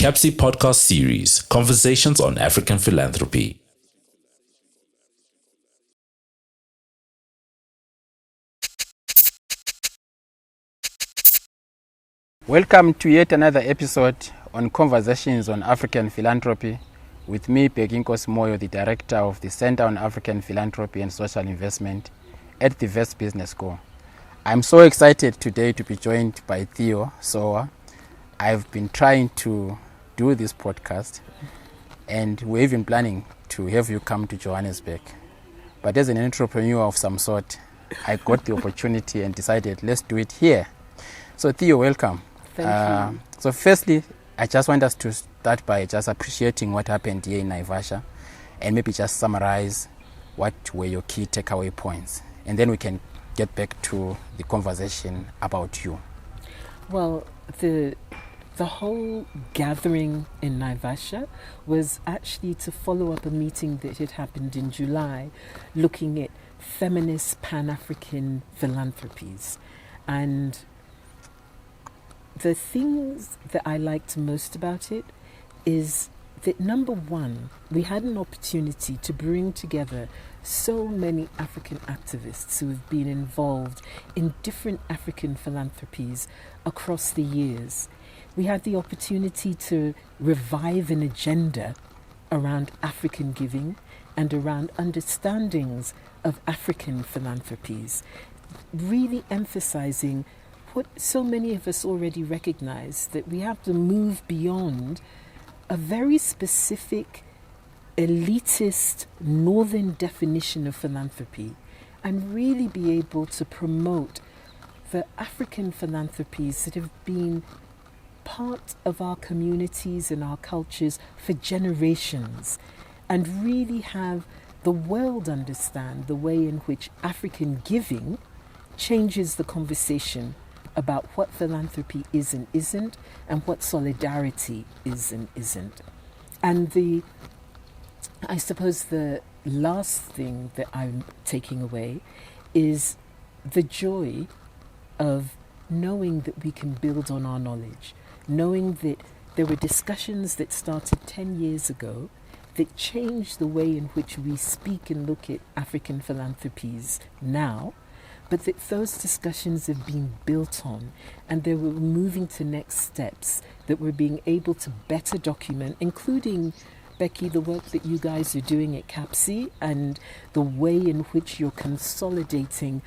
CAPSI podcast series, Conversations on African Philanthropy. Welcome to yet another episode on Conversations on African Philanthropy with me, Peginkos Moyo, the Director of the Center on African Philanthropy and Social Investment at the West Business School. I'm so excited today to be joined by Theo Sowa. I've been trying to do this podcast and we're even planning to have you come to Johannesburg. But as an entrepreneur of some sort, I got the opportunity and decided let's do it here. So Theo, welcome. Thank you. So firstly, I just want us to start by just appreciating what happened here in Naivasha and maybe just summarize what were your key takeaway points. And then we can get back to the conversation about you. Well, the whole gathering in Naivasha was actually to follow up a meeting that had happened in July looking at feminist Pan-African philanthropies. And the things that I liked most about it is that, number one, we had an opportunity to bring together so many African activists who have been involved in different African philanthropies across the years. We had the opportunity to revive an agenda around African giving and around understandings of African philanthropies, really emphasizing what so many of us already recognize, that we have to move beyond a very specific elitist northern definition of philanthropy and really be able to promote the African philanthropies that have been part of our communities and our cultures for generations, and really have the world understand the way in which African giving changes the conversation about what philanthropy is and isn't, and what solidarity is and isn't. And I suppose the last thing that I'm taking away is the joy of knowing that we can build on our knowledge, knowing that there were discussions that started 10 years ago that changed the way in which we speak and look at African philanthropies now, but that those discussions have been built on, and they were moving to next steps that we're being able to better document, including, Becky, the work that you guys are doing at CAPSI and the way in which you're consolidating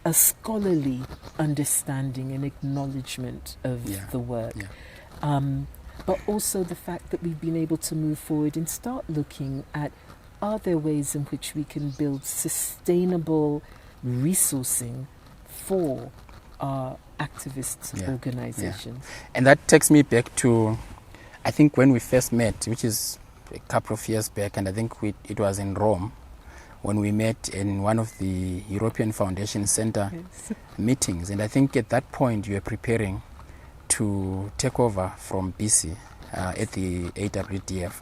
a scholarly understanding and acknowledgement of the work. But also the fact that we've been able to move forward and start looking at, are there ways in which we can build sustainable resourcing for our activist organizations. And that takes me back to, I think, when we first met, which is a couple of years back, and I think it was in Rome, when we met in one of the European Foundation Center meetings. And I think at that point you were preparing to take over from BC at the AWDF.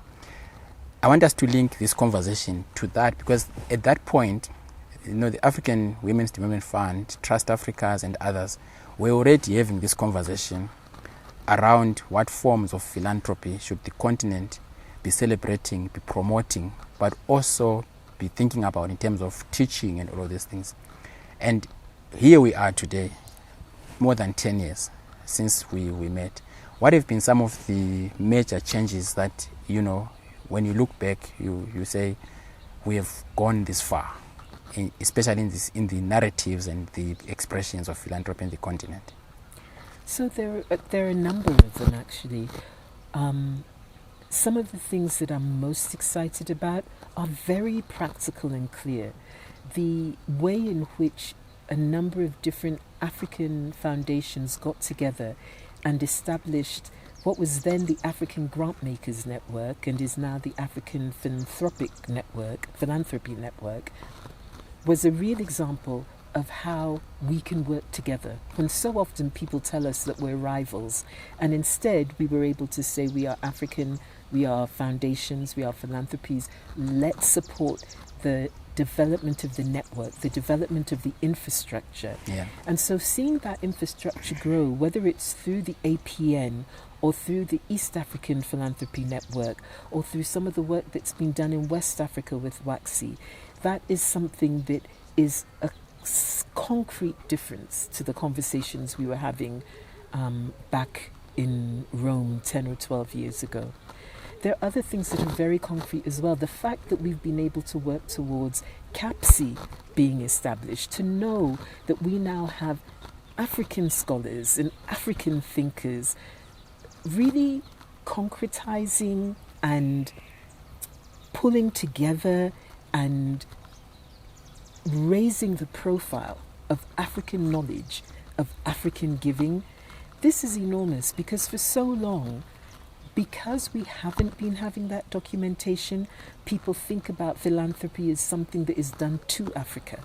I want us to link this conversation to that, because at that point, the African Women's Development Fund, Trust Africas and others were already having this conversation around what forms of philanthropy should the continent be celebrating, be promoting, but also be thinking about in terms of teaching and all of these things. And here we are today, more than 10 years since we met. What have been some of the major changes that, when you look back, you say, we have gone this far, especially in the narratives and the expressions of philanthropy in the continent? So there are a number of them, actually. Some of the things that I'm most excited about are very practical and clear. The way in which a number of different African foundations got together and established what was then the African Grantmakers Network and is now the African Philanthropy Network, was a real example of how we can work together, when so often people tell us that we're rivals, and instead we were able to say we are African, we are foundations, we are philanthropies. Let's support the development of the network, the development of the infrastructure. Yeah. And so seeing that infrastructure grow, whether it's through the APN or through the East African Philanthropy Network or through some of the work that's been done in West Africa with WAXI, that is something that is a concrete difference to the conversations we were having back in Rome 10 or 12 years ago. There are other things that are very concrete as well. The fact that we've been able to work towards CAPSI being established, to know that we now have African scholars and African thinkers really concretizing and pulling together and raising the profile of African knowledge, of African giving. This is enormous because for so long, because we haven't been having that documentation, people think about philanthropy as something that is done to Africa,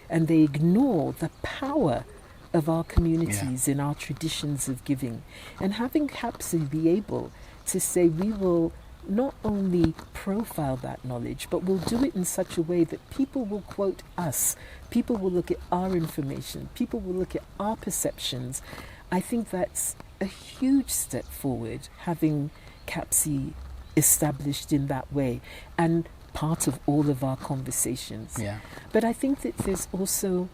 and they ignore the power of our communities in our traditions of giving. And having CAPSI be able to say we will not only profile that knowledge, but we'll do it in such a way that people will quote us, people will look at our information, people will look at our perceptions. I think that's a huge step forward, having CAPSI established in that way and part of all of our conversations. Yeah. But I think that there's also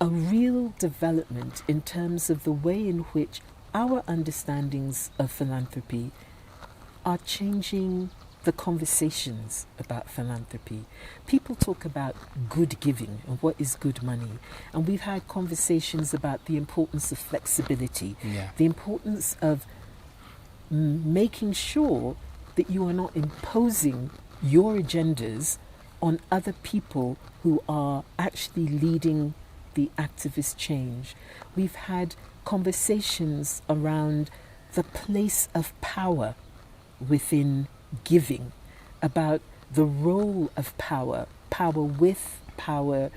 a real development in terms of the way in which our understandings of philanthropy are changing the conversations about philanthropy. People talk about good giving and what is good money. And we've had conversations about the importance of flexibility, the importance of making sure that you are not imposing your agendas on other people who are actually leading the activist change. We've had conversations around the place of power within giving, about the role of power, power with, power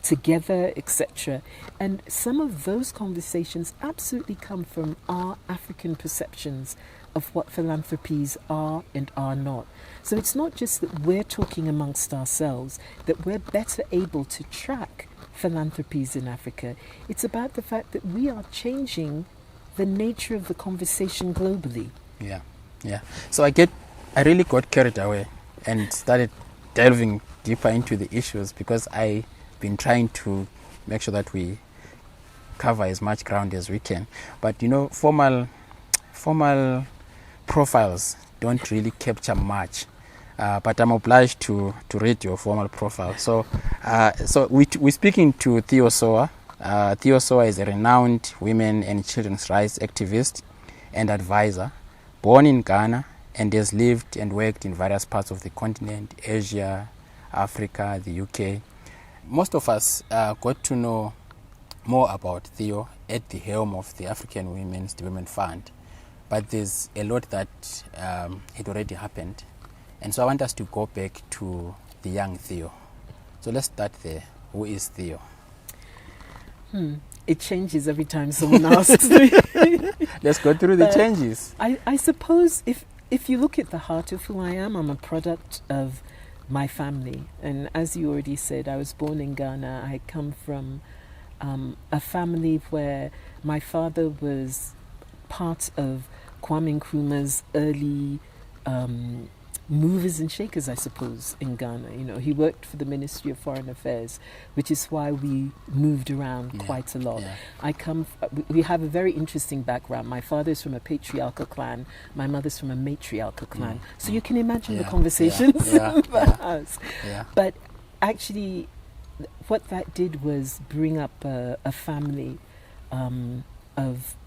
together, etc. And some of those conversations absolutely come from our African perceptions of what philanthropies are and are not. So it's not just that we're talking amongst ourselves, that we're better able to track philanthropies in Africa. It's about the fact that we are changing the nature of the conversation globally. Yeah. So I really got carried away and started delving deeper into the issues because I've been trying to make sure that we cover as much ground as we can. But formal profiles don't really capture much. But I'm obliged to read your formal profile. So we're speaking to Theo Sowa. Theo Sowa is a renowned women and children's rights activist and advisor, born in Ghana, and has lived and worked in various parts of the continent, Asia, Africa, the UK. Most of us got to know more about Theo at the helm of the African Women's Development Fund. But there's a lot that had already happened. And so I want us to go back to the young Theo. So let's start there. Who is Theo? It changes every time someone asks me. Let's go through the changes. I suppose if you look at the heart of who I am, I'm a product of my family. And as you already said, I was born in Ghana. I come from a family where my father was part of Kwame Nkrumah's early movers and shakers, I suppose, in Ghana. He worked for the Ministry of Foreign Affairs, which is why we moved around quite a lot. We have a very interesting background. My father is from a patriarchal clan. My mother's from a matriarchal clan. So you can imagine the conversations for us. But actually, what that did was bring up a family of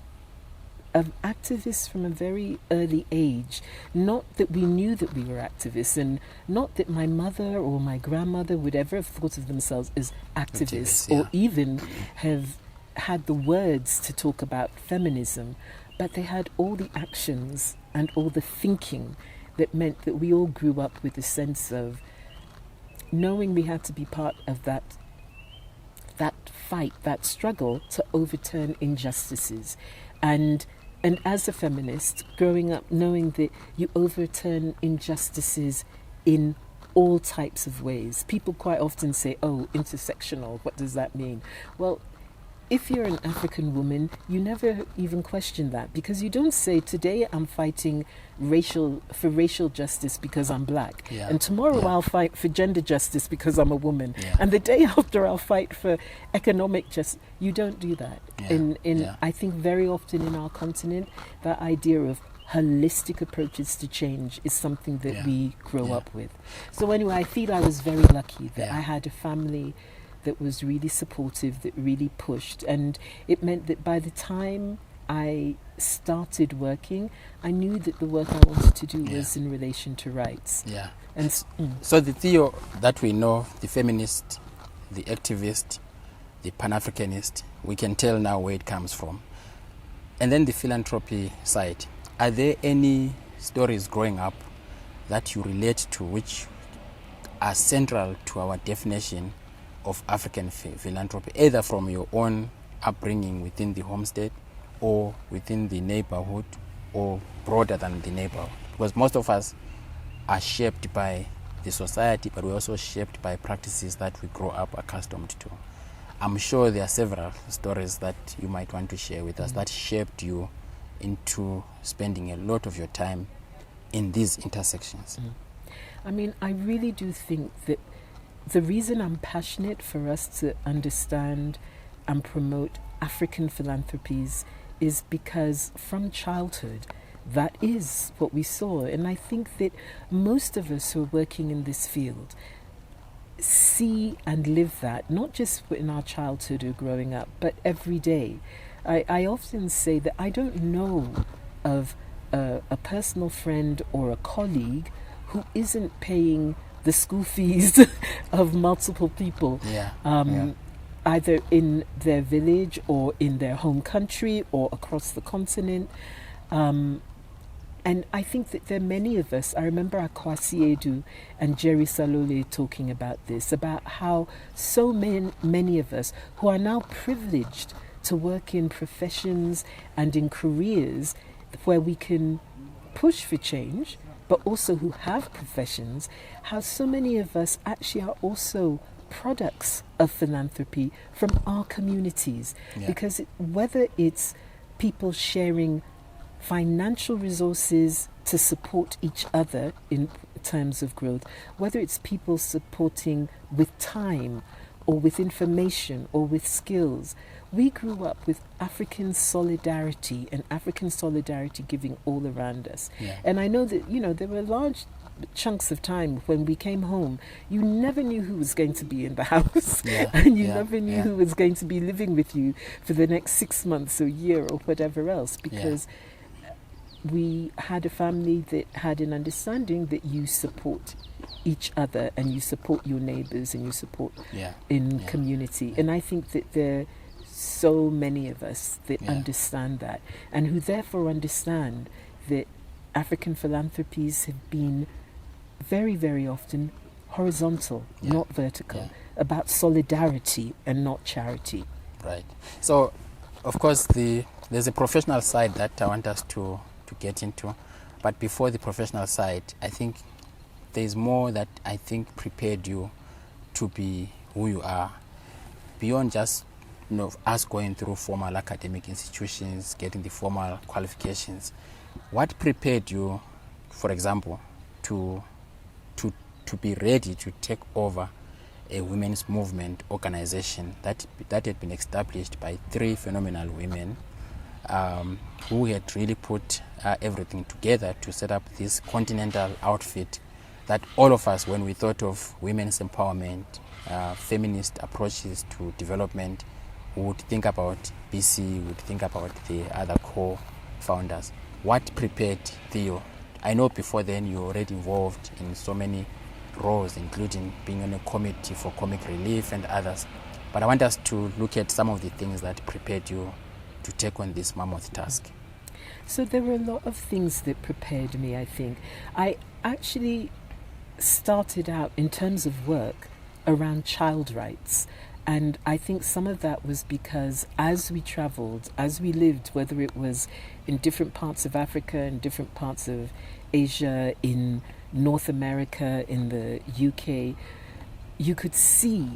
activists from a very early age. Not that we knew that we were activists, and not that my mother or my grandmother would ever have thought of themselves as activists or even have had the words to talk about feminism, but they had all the actions and all the thinking that meant that we all grew up with a sense of knowing we had to be part of that fight, that struggle to overturn injustices. And as a feminist, growing up knowing that you overturn injustices in all types of ways. People quite often say, oh, intersectional, what does that mean? Well, if you're an African woman, you never even question that, because you don't say, today I'm fighting for racial justice because I'm black, and tomorrow I'll fight for gender justice because I'm a woman, and the day after I'll fight for economic justice. You don't do that. I think very often in our continent, that idea of holistic approaches to change is something that we grow up with. So anyway, I feel I was very lucky that I had a family that was really supportive, that really pushed, and it meant that by the time I started working, I knew that the work I wanted to do was in relation to rights. And so the Theo that we know, the feminist, the activist, the Pan-Africanist, we can tell now where it comes from. And then the philanthropy side. Are there any stories growing up that you relate to which are central to our definition of African philanthropy, either from your own upbringing within the homestead or within the neighborhood or broader than the neighborhood? Because most of us are shaped by the society, but we're also shaped by practices that we grow up accustomed to. I'm sure there are several stories that you might want to share with us that shaped you into spending a lot of your time in these intersections. I mean, I really do think that the reason I'm passionate for us to understand and promote African philanthropies is because from childhood, that is what we saw. And I think that most of us who are working in this field see and live that, not just in our childhood or growing up, but every day. I often say that I don't know of a personal friend or a colleague who isn't paying the school fees of multiple people, either in their village or in their home country or across the continent. And I think that there are many of us. I remember Akwasi Edu and Jerry Salole talking about this, about how so many of us who are now privileged to work in professions and in careers where we can push for change, but also who have professions, how so many of us actually are also products of philanthropy from our communities. Because whether it's people sharing financial resources to support each other in terms of growth, whether it's people supporting with time or with information or with skills, we grew up with African solidarity and African solidarity giving all around us. And I know that, there were large chunks of time when we came home, you never knew who was going to be in the house, and you never knew who was going to be living with you for the next 6 months or year or whatever else, because we had a family that had an understanding that you support each other and you support your neighbors and you support in community. And I think that there are so many of us that understand that, and who therefore understand that African philanthropies have been very, very often horizontal, not vertical, about solidarity and not charity. Right. So, of course, there's a professional side that I want us to get into. But before the professional side, I think there's more that I think prepared you to be who you are, beyond just us going through formal academic institutions, getting the formal qualifications. What prepared you, for example, to be ready to take over a women's movement organization that had been established by 3 phenomenal women who had really put everything together to set up this continental outfit that all of us, when we thought of women's empowerment, feminist approaches to development, would think about BC, would think about the other co-founders. What prepared Theo? I know before then you were already involved in so many roles, including being on a committee for comic relief and others. But I want us to look at some of the things that prepared you to take on this mammoth task. So there were a lot of things that prepared me, I think. I actually started out in terms of work around child rights. And I think some of that was because as we traveled, as we lived, whether it was in different parts of Africa, in different parts of Asia, in North America, in the UK, you could see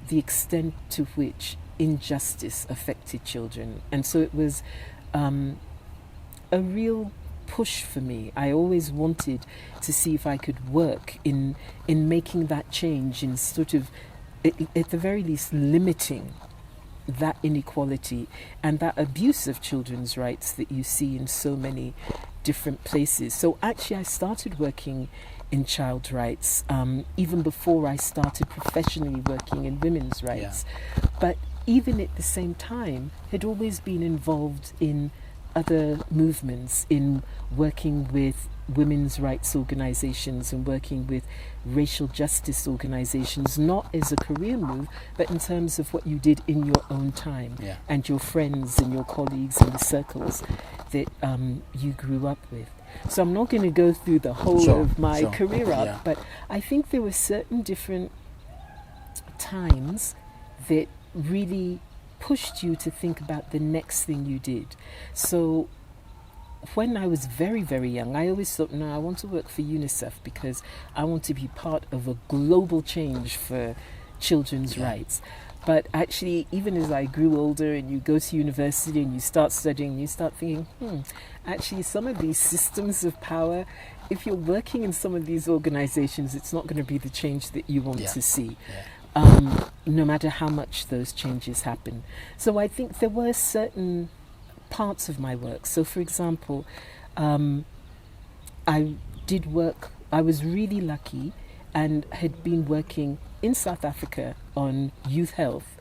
the extent to which injustice affected children. And so it was a real push for me. I always wanted to see if I could work in making that change, in sort of, at the very least, limiting that inequality and that abuse of children's rights that you see in so many different places. So actually I started working in child rights even before I started professionally working in women's rights. But even at the same time, had always been involved in other movements, in working with women's rights organizations and working with racial justice organizations, not as a career move, but in terms of what you did in your own time and your friends and your colleagues and the circles that you grew up with. So I'm not going to go through the whole of my career arc, but I think there were certain different times that really pushed you to think about the next thing you did. So when I was very, very young, I always thought, no, I want to work for UNICEF because I want to be part of a global change for children's rights. But actually, even as I grew older and you go to university and you start studying, you start thinking, actually some of these systems of power, if you're working in some of these organizations, it's not going to be the change that you want to see. No matter how much those changes happen. So I think there were certain parts of my work. So for example, I did work, I was really lucky and had been working in South Africa on youth health.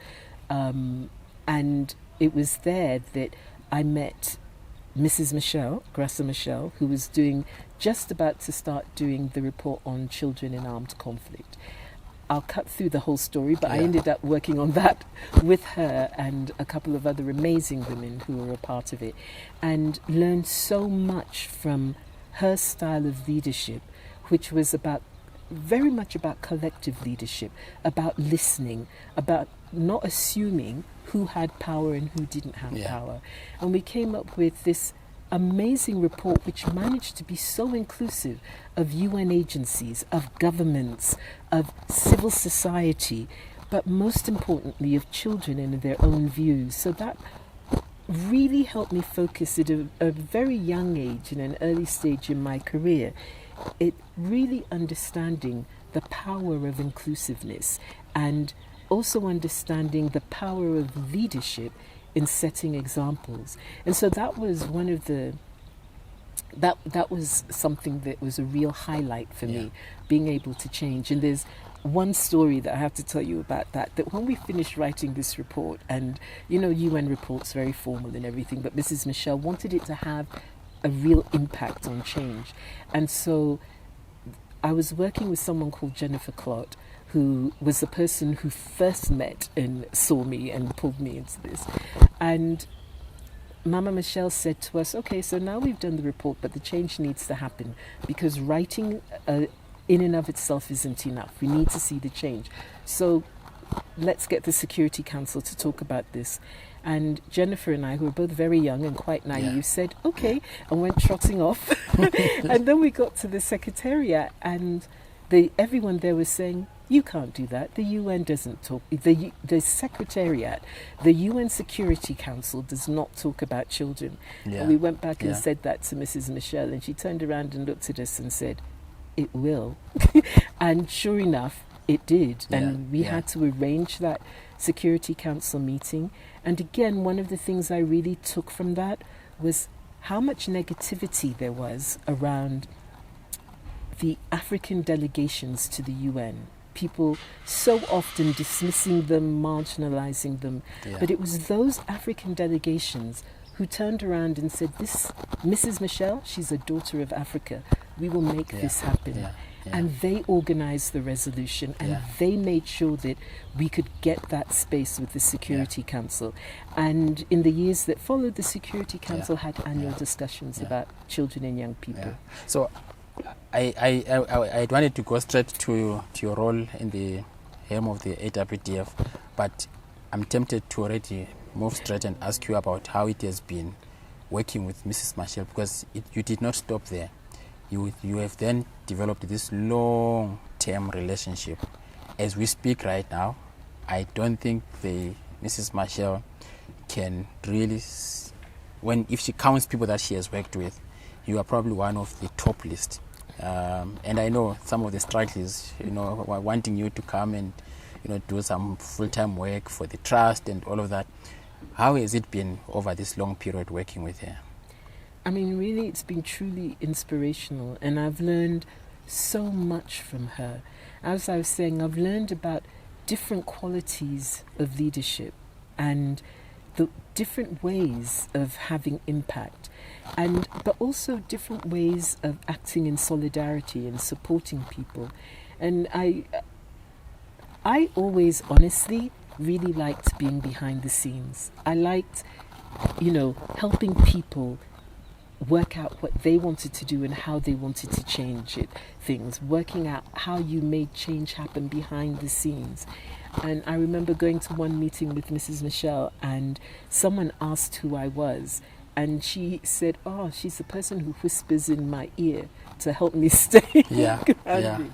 And it was there that I met Mrs. Michelle, Graça Michelle, who was just about to start doing the report on children in armed conflict. I'll cut through the whole story, but I ended up working on that with her and a couple of other amazing women who were a part of it, and learned so much from her style of leadership, which was very much about collective leadership, about listening, about not assuming who had power and who didn't have power. And we came up with this amazing report which managed to be so inclusive of UN agencies, of governments, of civil society, but most importantly of children and their own views. So that really helped me focus at a very young age, in an early stage in my career, it really understanding the power of inclusiveness and also understanding the power of leadership in setting examples. And so that was one of the that was something that was a real highlight for me, being able to change. And there's one story that I have to tell you about that when we finished writing this report, and UN reports very formal and everything, but Mrs. Michelle wanted it to have a real impact on change. And so I was working with someone called Jennifer Clott, who was the person who first met and saw me and pulled me into this. And Mama Michelle said to us, okay, so now we've done the report, but the change needs to happen, because writing in and of itself isn't enough. We need to see the change. So let's get the Security Council to talk about this. And Jennifer and I, who were both very young and quite naive, said, okay, and went trotting off. And then we got to the Secretariat, and everyone there was saying, you can't do that. The UN doesn't talk. The Secretariat, the UN Security Council does not talk about children. And we went back and said that to Mrs. Michelle, and she turned around and looked at us and said, it will. And sure enough, it did. And we had to arrange that Security Council meeting. And again, one of the things I really took from that was how much negativity there was around the African delegations to the UN. People so often dismissing them, marginalizing them. But it was those African delegations who turned around and said, this Mrs. Michelle, she's a daughter of Africa. We will make this happen. And they organized the resolution, and they made sure that we could get that space with the Security Council. And in the years that followed, the Security Council had annual discussions about children and young people. So I wanted to go straight to your role in the helm of the AWDF, but I'm tempted to already move straight and ask you about how it has been working with Mrs. Michelle, because you did not stop there. you have then developed this long-term relationship. As we speak right now, I don't think Mrs. Marshall can really, if she counts people that she has worked with, you are probably one of the top list. And I know some of the struggles, wanting you to come and, do some full-time work for the trust and all of that. How has it been over this long period working with her? I mean, really, it's been truly inspirational, and I've learned so much from her. As I was saying, I've learned about different qualities of leadership and the different ways of having impact, but also different ways of acting in solidarity and supporting people. And I always honestly really liked being behind the scenes. I liked, helping people work out what they wanted to do and how they wanted to change things, working out how you made change happen behind the scenes. And I remember going to one meeting with Mrs. Michelle, and someone asked who I was, and she said, she's the person who whispers in my ear to help me stay grounded.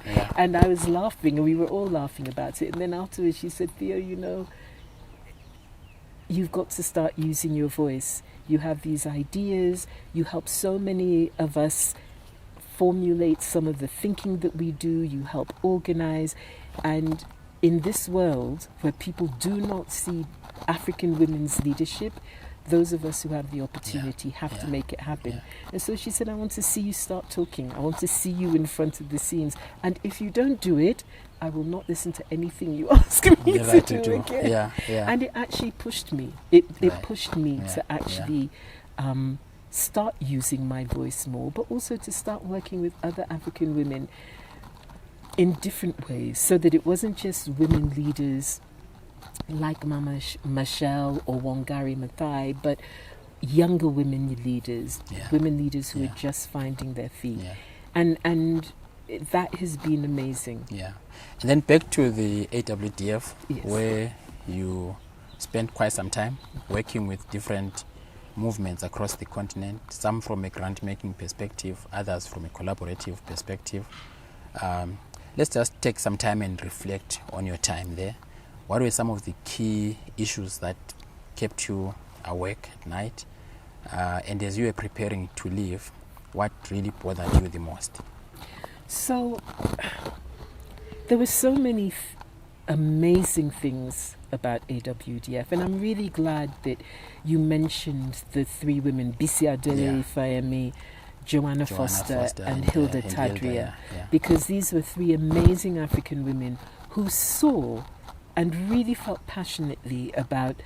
Yeah. And I was laughing, and we were all laughing about it. And then afterwards she said, Theo, you've got to start using your voice. You have these ideas. You help so many of us formulate some of the thinking that we do. You help organize. And in this world where people do not see African women's leadership, those of us who have the opportunity have to make it happen. Yeah. And so she said, I want to see you start talking. I want to see you in front of the scenes. And if you don't do it, I will not listen to anything you ask me to do again. Yeah. And it actually pushed me. It pushed me to actually start using my voice more, but also to start working with other African women in different ways, so that it wasn't just women leaders like Mama Michelle or Wangari Maathai, but younger women leaders, women leaders who are just finding their feet. Yeah. And that has been amazing. Yeah. And then back to the AWDF, where you spent quite some time working with different movements across the continent, some from a grant-making perspective, others from a collaborative perspective. Let's just take some time and reflect on your time there. What were some of the key issues that kept you awake at night? And as you were preparing to leave, what really bothered you the most? So, there were so many amazing things about AWDF, and I'm really glad that you mentioned the three women, Bisi Adele Fayemi, Joanna Foster and Hilda Tadria, because these were three amazing African women who saw and really felt passionately about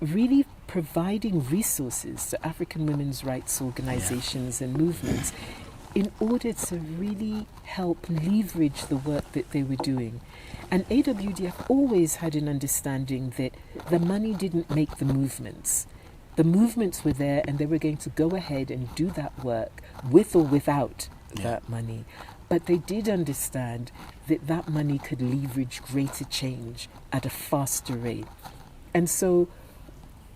really providing resources to African women's rights organizations and movements in order to really help leverage the work that they were doing. And AWDF always had an understanding that the money didn't make the movements. The movements were there, and they were going to go ahead and do that work with or without that money. But they did understand that that money could leverage greater change at a faster rate. And so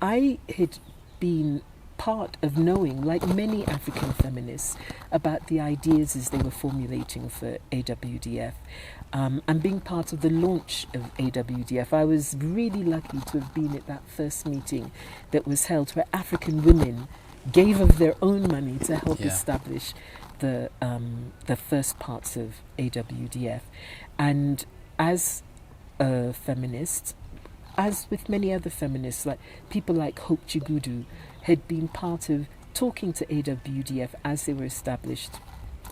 I had been part of knowing, like many African feminists, about the ideas as they were formulating for AWDF. And being part of the launch of AWDF, I was really lucky to have been at that first meeting that was held where African women gave of their own money to help establish the first parts of AWDF. And as a feminist, as with many other feminists, like people like Hope Chigudu, had been part of talking to AWDF as they were established,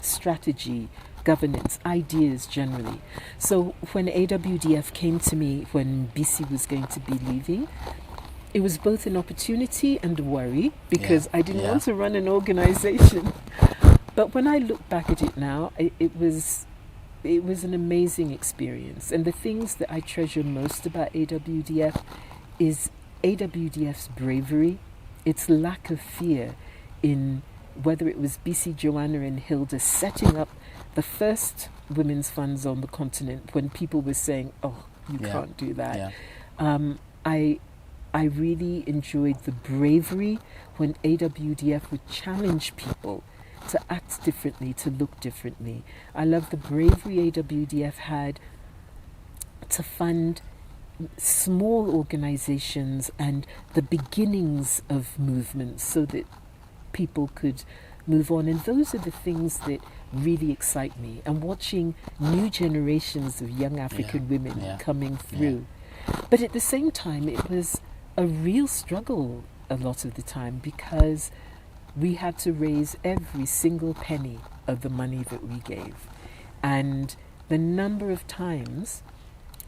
strategy, governance, ideas generally. So when AWDF came to me when BC was going to be leaving, it was both an opportunity and a worry, because I didn't want to run an organization. But when I look back at it now, it was an amazing experience. And the things that I treasure most about AWDF is AWDF's bravery, its lack of fear in whether it was BC, Joanna and Hilda setting up the first women's funds on the continent when people were saying, you can't do that. I really enjoyed the bravery when AWDF would challenge people to act differently, to look differently. I love the bravery AWDF had to fund small organizations and the beginnings of movements so that people could move on. And those are the things that really excite me. And watching new generations of young African women coming through. But at the same time, it was a real struggle a lot of the time because we had to raise every single penny of the money that we gave. And the number of times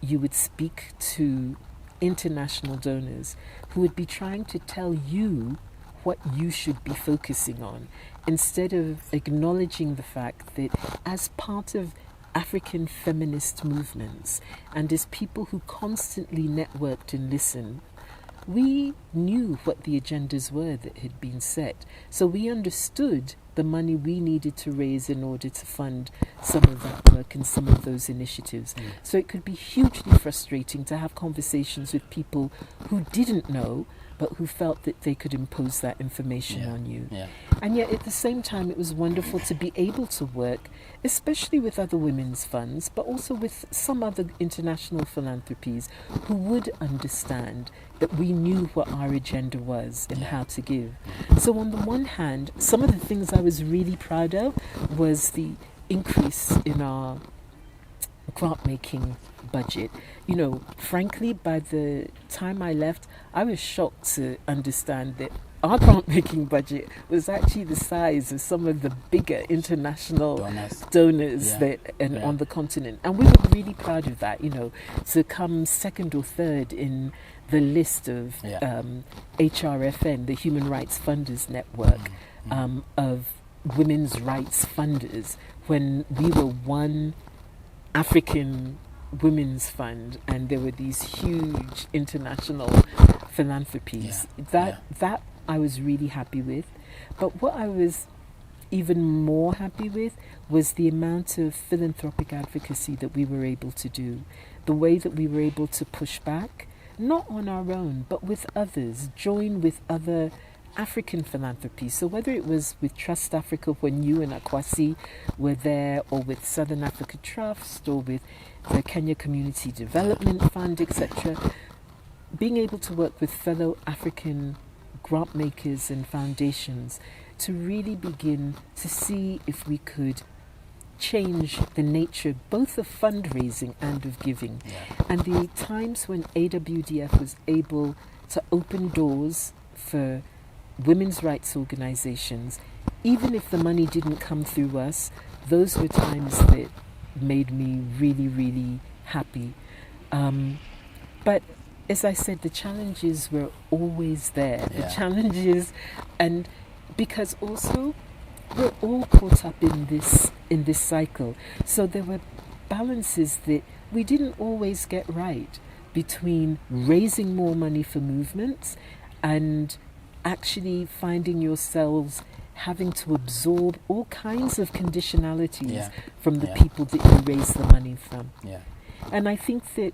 you would speak to international donors who would be trying to tell you what you should be focusing on, instead of acknowledging the fact that as part of African feminist movements and as people who constantly networked and listened, we knew what the agendas were that had been set. So we understood the money we needed to raise in order to fund some of that work and some of those initiatives. So it could be hugely frustrating to have conversations with people who didn't know, but who felt that they could impose that information on you. And yet at the same time, it was wonderful to be able to work, especially with other women's funds, but also with some other international philanthropies who would understand that we knew what our agenda was and how to give. So on the one hand, some of the things I was really proud of was the increase in our grant-making budget. You know, frankly, by the time I left, I was shocked to understand that our grant-making budget was actually the size of some of the bigger international donors that on the continent. And we were really proud of that, you know, to come second or third in the list of HRFN, the Human Rights Funders Network, of women's rights funders, when we were one African women's fund and there were these huge international philanthropies. That I was really happy with. But what I was even more happy with was the amount of philanthropic advocacy that we were able to do, the way that we were able to push back, not on our own, but with others, join with other African philanthropy. So whether it was with Trust Africa when you and Akwasi were there, or with Southern Africa Trust, or with the Kenya Community Development Fund, etc., being able to work with fellow African grant makers and foundations to really begin to see if we could change the nature both of fundraising and of giving. And the times when AWDF was able to open doors for women's rights organizations, even if the money didn't come through us, those were times that made me really, really happy. But as I said, the challenges were always there. The challenges, and because also we're all caught up in this cycle. So there were balances that we didn't always get right between raising more money for movements and actually finding yourselves having to absorb all kinds of conditionalities from the people that you raise the money from. And I think that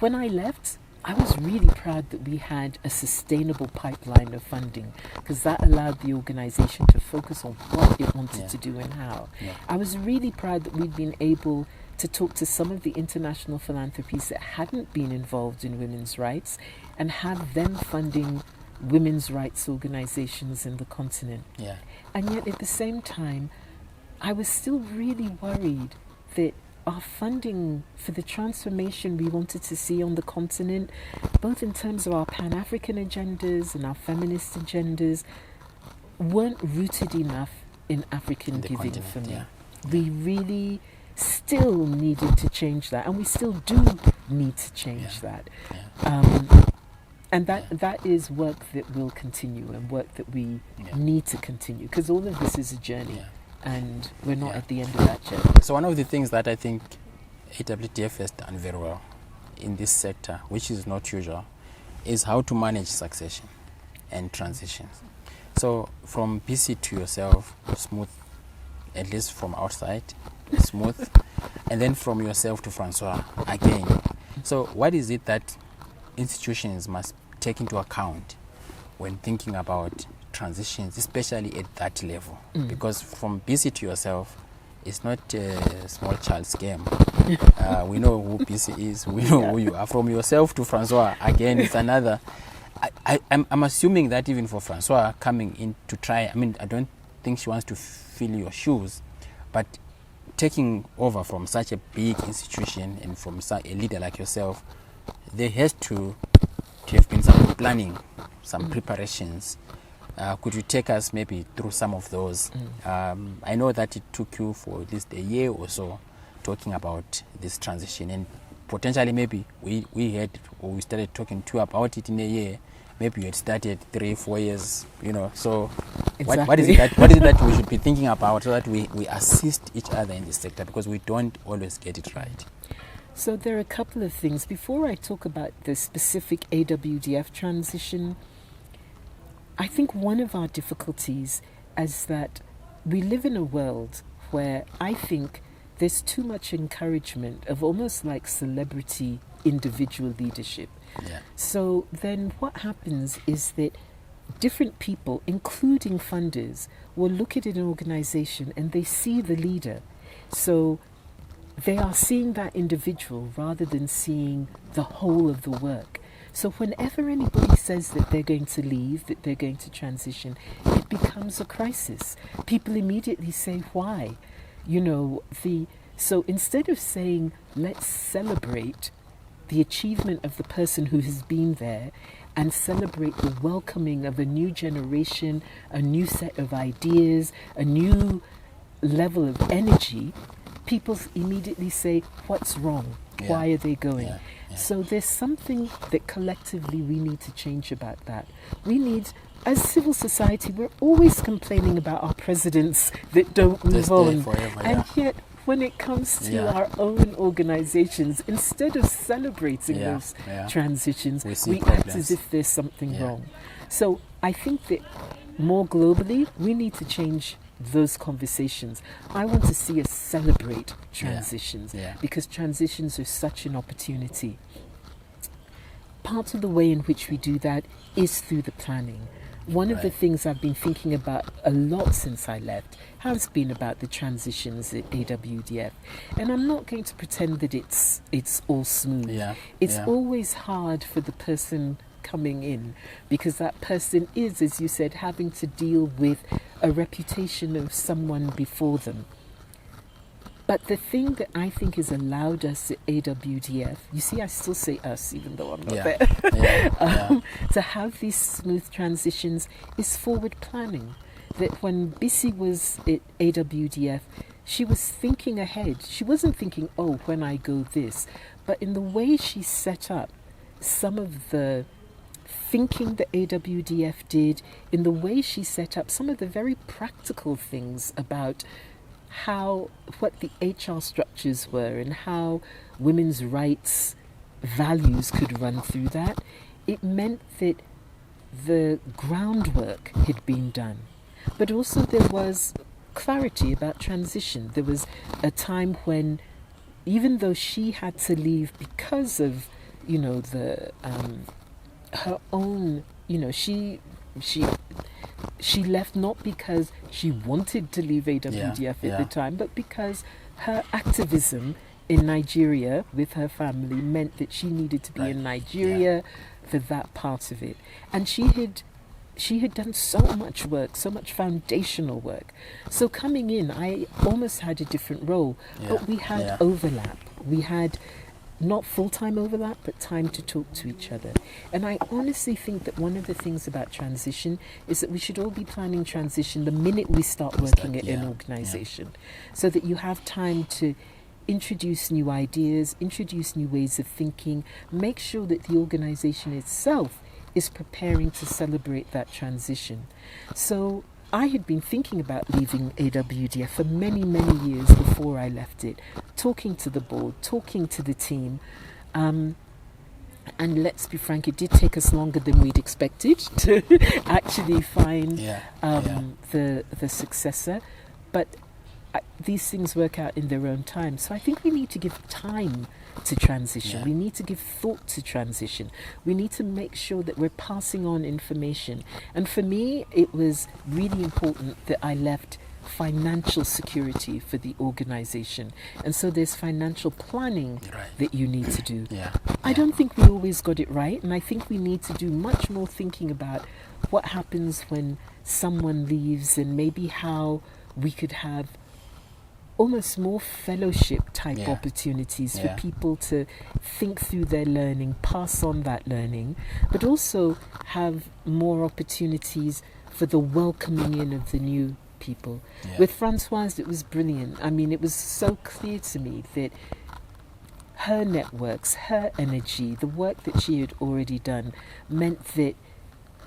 when I left, I was really proud that we had a sustainable pipeline of funding, because that allowed the organization to focus on what it wanted to do and how. I was really proud that we'd been able to talk to some of the international philanthropies that hadn't been involved in women's rights and have them funding women's rights organizations in the continent. And yet at the same time, I was still really worried that our funding for the transformation we wanted to see on the continent, both in terms of our Pan-African agendas and our feminist agendas, weren't rooted enough in African giving for me. We really still needed to change that, and we still do need to change that. And that is work that will continue, and work that we need to continue, because all of this is a journey. And we're not at the end of that journey. So one of the things that I think AWDF has done very well in this sector, which is not usual, is how to manage succession and transitions. So from PC to yourself, smooth, at least from outside, smooth, and then from yourself to Francois again. So what is it that institutions must take into account when thinking about transitions, especially at that level, because from BC to yourself, it's not a small child's game. We know who BC is, we know who you are. From yourself to Francois, again, it's another. I'm assuming that even for Francois coming in to try, I don't think she wants to fill your shoes, but taking over from such a big institution and from a leader like yourself, there has to have been some planning, some preparations. Could you take us maybe through some of those? I know that it took you for at least a year or so talking about this transition, and potentially maybe we started talking to you about it in a year. Maybe you had started 3-4 years, so Exactly. what is it that we should be thinking about so that we assist each other in this sector, because we don't always get it right? So there are a couple of things. Before I talk about the specific AWDF transition, I think one of our difficulties is that we live in a world where I think there's too much encouragement of almost like celebrity individual leadership. Yeah. So then what happens is that different people, including funders, will look at an organization and they see the leader. So they are seeing that individual rather than seeing the whole of the work. So whenever anybody says that they're going to leave, that they're going to transition, it becomes a crisis. People immediately say, why? So instead of saying, let's celebrate the achievement of the person who has been there and celebrate the welcoming of a new generation, a new set of ideas, a new level of energy, people immediately say, what's wrong? Yeah. Why are they going? Yeah. So there's something that collectively we need to change about that. We need, as civil society, we're always complaining about our presidents that don't move on. Forever, and yet, when it comes to our own organizations, instead of celebrating those transitions, we act as if there's something wrong. So I think that more globally, we need to change those conversations. I want to see us celebrate transitions because transitions are such an opportunity. Part of the way in which we do that is through the planning. One of the things I've been thinking about a lot since I left has been about the transitions at AWDF. And I'm not going to pretend that it's all smooth. It's always hard for the person coming in, because that person is, as you said, having to deal with a reputation of someone before them. But the thing that I think has allowed us at AWDF, you see, I still say us even though I'm not there, to have these smooth transitions is forward planning. That when Bisi was at AWDF, she was thinking ahead. She wasn't thinking, oh, when I go this. But in the way she set up some of the thinking that AWDF did, in the way she set up some of the very practical things about what the HR structures were and how women's rights values could run through that, it meant that the groundwork had been done. But also there was clarity about transition. There was a time when, even though she had to leave because of, her own, she left not because she wanted to leave AWDF at the time, but because her activism in Nigeria with her family meant that she needed to be in Nigeria for that part of it. And she had done so much work, so much foundational work. So coming in, I almost had a different role, but we had overlap. We had not full-time overlap, but time to talk to each other. And I honestly think that one of the things about transition is that we should all be planning transition the minute we start working at an organization, so that you have time to introduce new ideas, introduce new ways of thinking, make sure that the organization itself is preparing to celebrate that transition. So I had been thinking about leaving AWDF for many, many years before I left it, talking to the board, talking to the team. And let's be frank, it did take us longer than we'd expected to actually find the successor. But these things work out in their own time. So I think we need to give time to transition. Yeah. We need to give thought to transition. We need to make sure that we're passing on information. And for me, it was really important that I left financial security for the organization. And so there's financial planning that you need to do. I don't think we always got it right, and I think we need to do much more thinking about what happens when someone leaves, and maybe how we could have almost more fellowship type opportunities for people to think through their learning, pass on that learning, but also have more opportunities for the welcoming in of the new people. With Françoise, it was brilliant. I mean, it was so clear to me that her networks, her energy, the work that she had already done meant that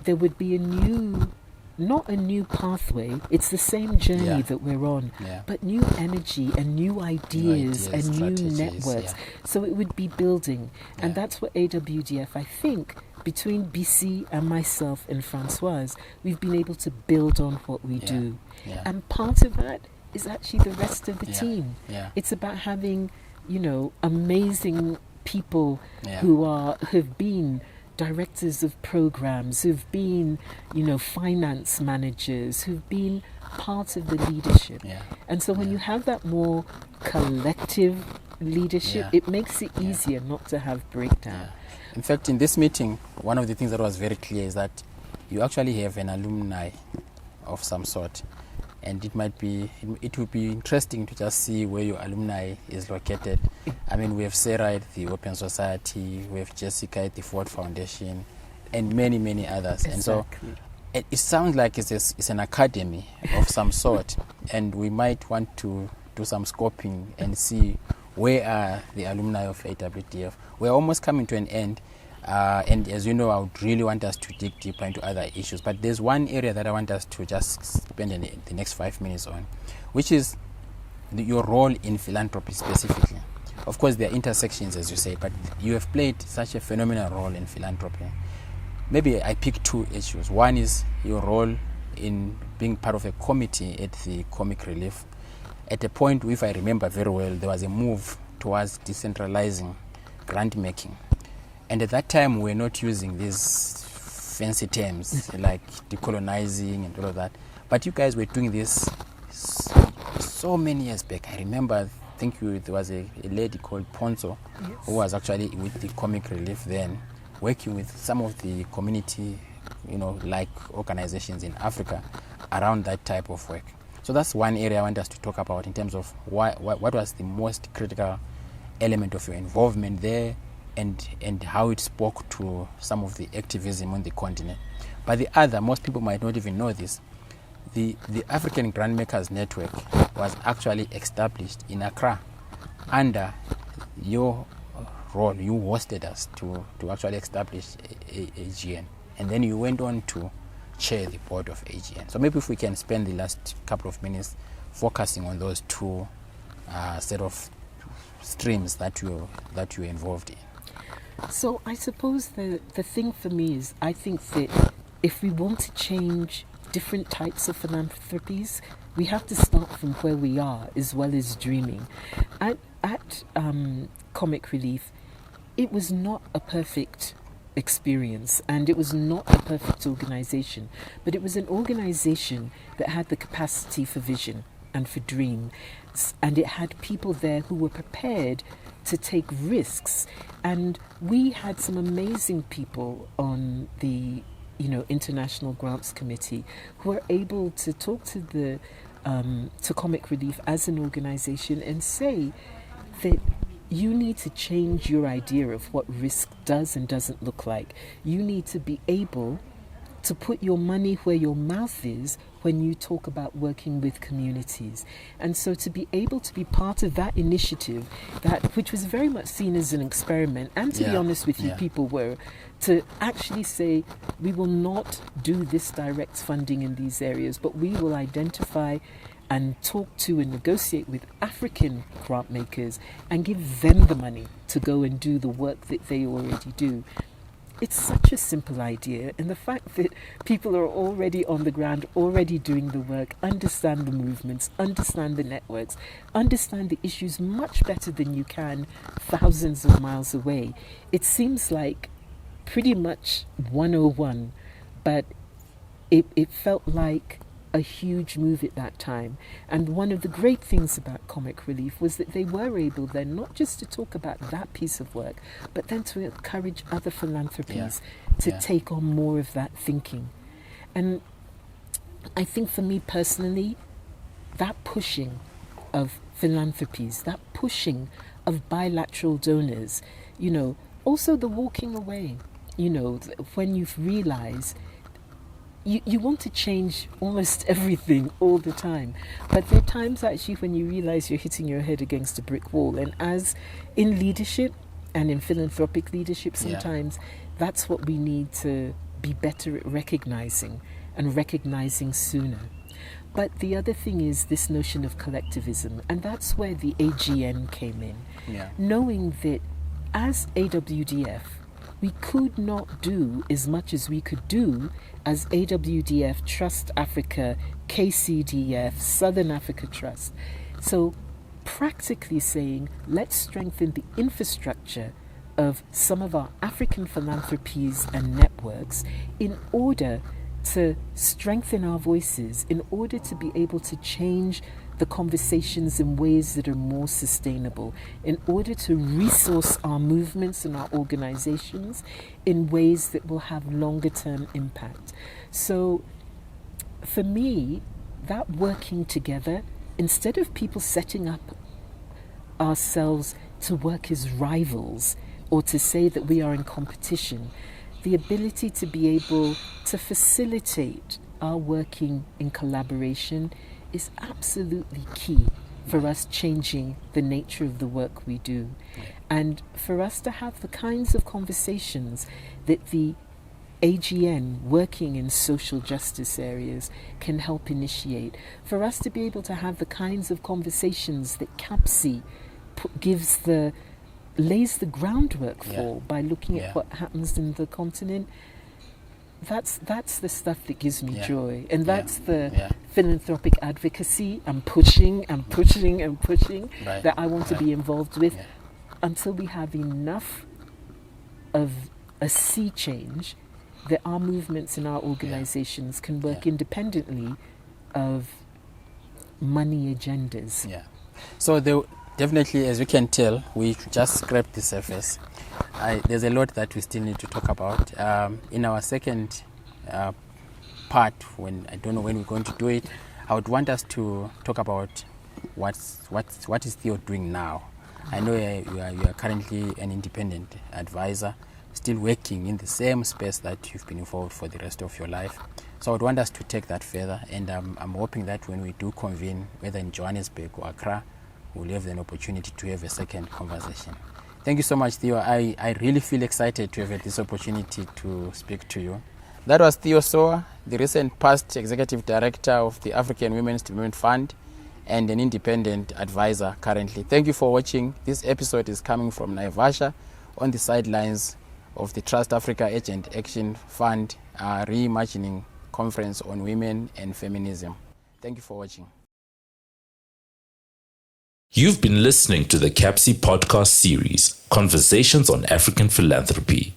there would be not a new pathway, it's the same journey that we're on, but new energy and new ideas and new networks. So it would be building. And that's what AWDF, I think, between BC and myself and Françoise, we've been able to build on what we do. And part of that is actually the rest of the team. It's about having, amazing people who've been directors of programs, who've been, finance managers, who've been part of the leadership. And so when you have that more collective leadership, it makes it easier not to have breakdown. In fact, in this meeting, one of the things that was very clear is that you actually have an alumni of some sort. And it would be interesting to just see where your alumni is located. I mean, we have Sarah at the Open Society, we have Jessica at the Ford Foundation, and many, many others. And so it sounds like it's an academy of some sort, and we might want to do some scoping and see where are the alumni of AWDF. We're almost coming to an end. And as you know, I would really want us to dig deeper into other issues. But there's one area that I want us to just spend the next 5 minutes on, which is your role in philanthropy specifically. Of course, there are intersections, as you say, but you have played such a phenomenal role in philanthropy. Maybe I pick 2 issues. One is your role in being part of a committee at the Comic Relief. At a point, if I remember very well, there was a move towards decentralizing grant making. And at that time, we were not using these fancy terms like decolonizing and all of that. But you guys were doing this so many years back. I remember, I think there was a lady called Ponzo who was actually with the Comic Relief then, working with some of the community, like organizations in Africa around that type of work. So that's one area I want us to talk about in terms of what was the most critical element of your involvement there, and how it spoke to some of the activism on the continent. But the other, most people might not even know this, the African Grantmakers Network was actually established in Accra under your role. You hosted us to actually establish AGN. And then you went on to chair the board of AGN. So maybe if we can spend the last couple of minutes focusing on those 2 set of streams that you're involved in. So I suppose the thing for me is, I think that if we want to change different types of philanthropies, we have to start from where we are as well as dreaming. At Comic Relief, it was not a perfect experience, and it was not a perfect organization, but it was an organization that had the capacity for vision and for dream, and it had people there who were prepared to take risks. And we had some amazing people on the International Grants Committee who were able to talk to the to Comic Relief as an organization and say that you need to change your idea of what risk does and doesn't look like. You need to be able to put your money where your mouth is when you talk about working with communities. And so to be able to be part of that initiative, which was very much seen as an experiment, and to be honest with you, people were, to actually say, we will not do this direct funding in these areas, but we will identify and talk to and negotiate with African grant makers and give them the money to go and do the work that they already do. it's such a simple idea, and the fact that people are already on the ground, already doing the work, understand the movements, understand the networks, understand the issues much better than you can thousands of miles away. It seems like pretty much 101, but it felt like a huge move at that time. And one of the great things about Comic Relief was that they were able then not just to talk about that piece of work, but then to encourage other philanthropies to take on more of that thinking. And I think for me personally, that pushing of philanthropies, that pushing of bilateral donors, also the walking away, when you've realized you want to change almost everything all the time. But there are times actually when you realize you're hitting your head against a brick wall. And as in leadership and in philanthropic leadership, sometimes that's what we need to be better at recognizing, and recognizing sooner. But the other thing is this notion of collectivism. And that's where the AGN came in. Knowing that as AWDF, we could not do as much as we could do as AWDF, Trust Africa, KCDF, Southern Africa Trust. So practically saying, let's strengthen the infrastructure of some of our African philanthropies and networks in order to strengthen our voices, in order to be able to change the conversations in ways that are more sustainable, in order to resource our movements and our organizations in ways that will have longer term impact. So for me, that working together, instead of people setting up ourselves to work as rivals or to say that we are in competition, the ability to be able to facilitate our working in collaboration is absolutely key for us changing the nature of the work we do, and for us to have the kinds of conversations that the AGN working in social justice areas can help initiate, for us to be able to have the kinds of conversations that CAPSI lays the groundwork for by looking at what happens in the continent. That's the stuff that gives me joy, and that's the philanthropic advocacy I'm pushing that I want to be involved with until we have enough of a sea change that our movements and our organizations can work independently of money agendas. So definitely, as you can tell, we just scraped the surface. There's a lot that we still need to talk about. In our second part, when I don't know when we're going to do it, I would want us to talk about what is Theo doing now. I know you are currently an independent advisor, still working in the same space that you've been involved for the rest of your life. So I would want us to take that further, and I'm hoping that when we do convene, whether in Johannesburg or Accra, we'll have an opportunity to have a second conversation. Thank you so much, Theo. I really feel excited to have had this opportunity to speak to you. That was Theo Sowa, the recent past executive director of the African Women's Development Fund and an independent advisor currently. Thank you for watching. This episode is coming from Naivasha on the sidelines of the Trust Africa Agent Action Fund Reimagining Conference on Women and Feminism. Thank you for watching. You've been listening to the CAPSI podcast series, Conversations on African Philanthropy.